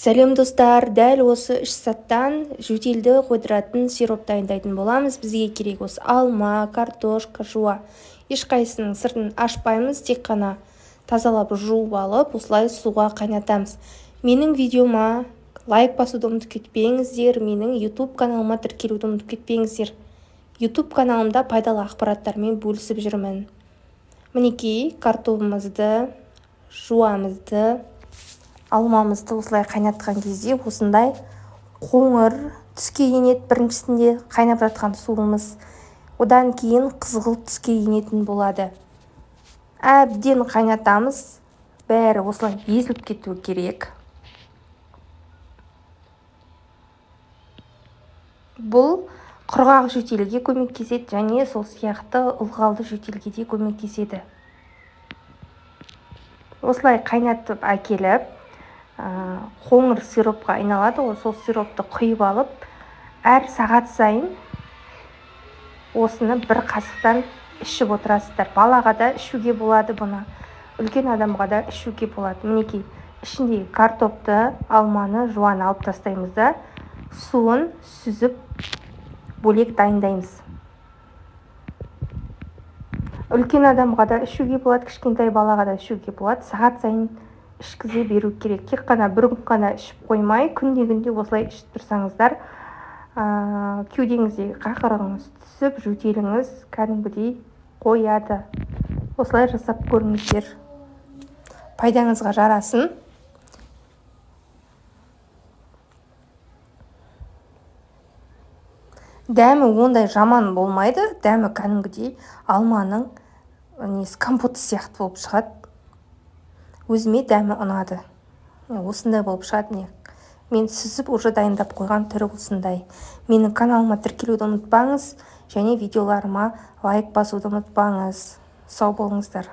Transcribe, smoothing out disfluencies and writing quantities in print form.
Сәлем достар, дәл осы 3 сәттен жөтелді қойдыратын сироп дайындайтын боламыз. Бізге керек осы алма, картошка, жуа. Ешқайсының сыртын ашпаймыз, тек қана тазалап жуып алып, осылай суға қайнатамыз. Менің видеома лайк басуды ұмытып кетпеңіздер, менің YouTube каналыма тіркелуді ұмытып кетпеңіздер. YouTube каналымда пайдалы ақпараттармен бөлісіп жүрмін. Мінекей картофелімізді, жуамызды, алмамызды осылай қайнатқан кезде осындай қоңыр түске енеді. Біріншісінде қайнап жатқан суымыз, одан кейін қызғылт түске енетін болады. Әбден қайнатамыз, бәрі осылай езіліп кетуі керек. Бұл құрғақ жөтелге көмектеседі және сол сияқты ылғалды жөтелге де көмектеседі. Осылай қайнатып әкеліп, қоңыр сиропқа айналады. Сол сиропты құйып алып, әр сағат сайын осыны бір қасықтан ішіп отырасыздар. Балаға да ішуге болады бұны, үлкен адамға да ішуге болады. Мінекей, ішіндегі картопты, алманы, жуаны алып тастаймыз да, суын сүзіп бөлек дайындаймыз. Үлкен адамға да ішуге болады, кішкентай балаға да ішуге болады. Сағат сайын ішкізе беру керек. Тек қана бір күн қана ішіп қоймай, күнде осылай ішіп тұрсаңыздар, кеудеңіздегі қақырығыңыз түсіп, жөтеліңіз кәдімгідей қояды. Осылай жасап көріңіздер. Пайдаңызға жарасын. Дәмі ондай жаман болмайды. Дәмі кәдімгідей алманың компоты сияқты болып шығады. Өзіме дәмі ұнады. Осындай болып шығады. Мен сүзіп уже дайындап қойған түрі осындай. Менің каналыма тіркелуді ұмытпаңыз, және видеоларыма лайк басуды ұмытпаңыз. Сау болыңыздар.